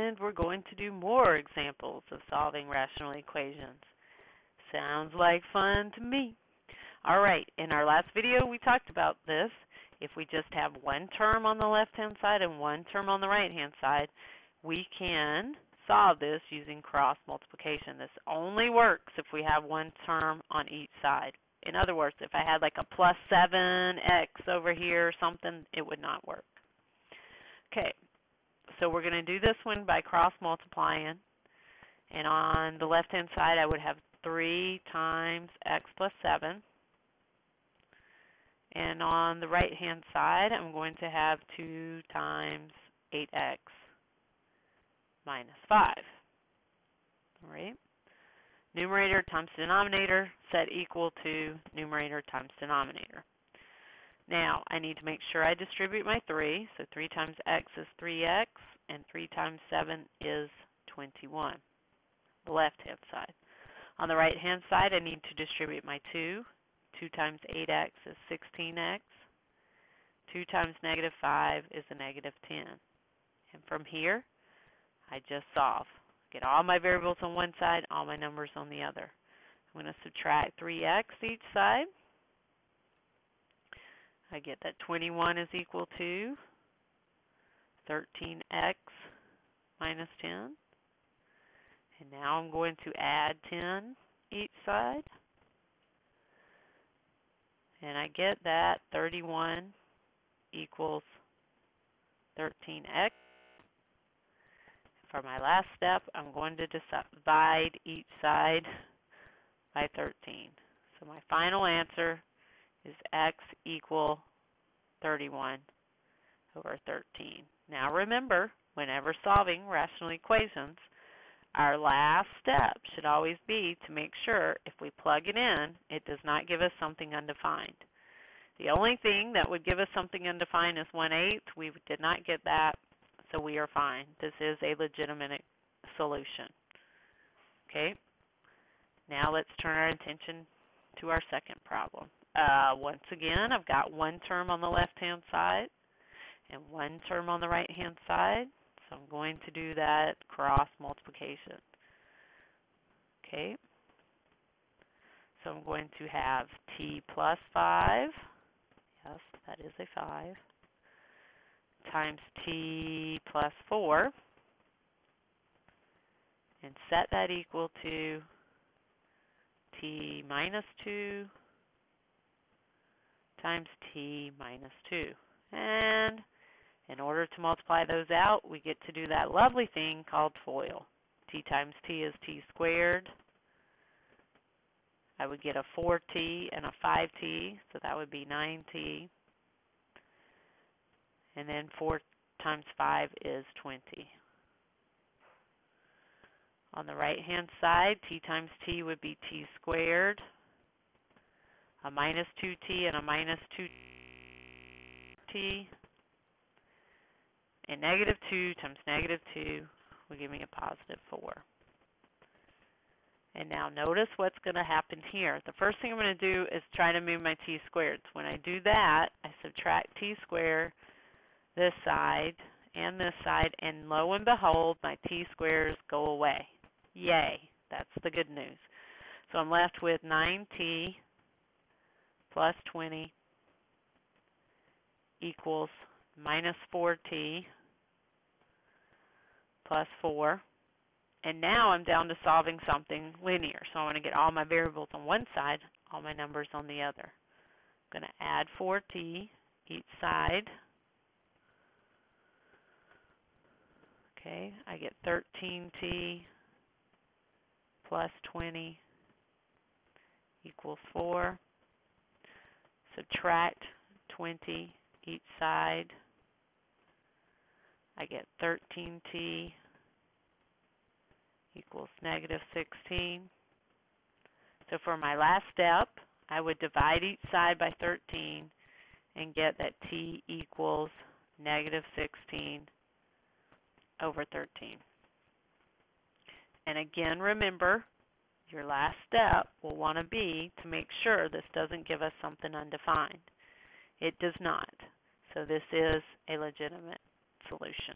And we're going to do more examples of solving rational equations. Sounds like fun to me. All right, in our last video we talked about this. If we just have one term on the left-hand side and one term on the right-hand side, we can solve this using cross multiplication. This only works if we have one term on each side. In other words, if I had like a plus 7x over here or something, it would not work. Okay, so we're going to do this one by cross multiplying. And on the left-hand side, I would have 3 times x plus 7. And on the right-hand side, I'm going to have 2 times 8x minus 5. All right. Numerator times denominator, set equal to numerator times denominator. Now, I need to make sure I distribute my 3. So 3 times x is 3x, and 3 times 7 is 21, the left-hand side. On the right-hand side, I need to distribute my 2. 2 times 8x is 16x. 2 times negative 5 is a negative 10. And from here, I just solve. Get all my variables on one side, all my numbers on the other. I'm going to subtract 3x each side. I get that 21 is equal to 13x minus 10. And now I'm going to add 10 each side. And I get that 31 equals 13x. For my last step, I'm going to divide each side by 13. So my final answer is x equal 31 over 13. Now remember, whenever solving rational equations, our last step should always be to make sure if we plug it in, it does not give us something undefined. The only thing that would give us something undefined is 1/8. We did not get that, so we are fine. This is a legitimate solution. Okay? Now let's turn our attention to our second problem. Once again, I've got one term on the left-hand side and one term on the right-hand side. So I'm going to do that cross multiplication. Okay. So I'm going to have t plus 5, yes, that is a 5, times t plus 4, and set that equal to t minus 2 times t minus 2. And in order to multiply those out, we get to do that lovely thing called FOIL. T times t is t squared. I would get a 4t and a 5t, so that would be 9t. And then 4 times 5 is 20. On the right-hand side, t times t would be t squared, a minus 2t and a minus 2t. And negative 2 times negative 2 will give me a positive 4. And now notice what's going to happen here. The first thing I'm going to do is try to move my t squareds. When I do that, I subtract t squared this side, and lo and behold, my t squares go away. Yay! That's the good news. So I'm left with 9t plus 20 equals minus 4t plus 4. And now I'm down to solving something linear. So I want to get all my variables on one side, all my numbers on the other. I'm going to add 4t each side. Okay, I get 13t plus 20 equals 4. Subtract 20 each side. I get 13t equals negative 16. So for my last step, I would divide each side by 13 and get that t equals negative 16 over 13. And again, remember, your last step will want to be to make sure this doesn't give us something undefined. It does not. So this is a legitimate solution.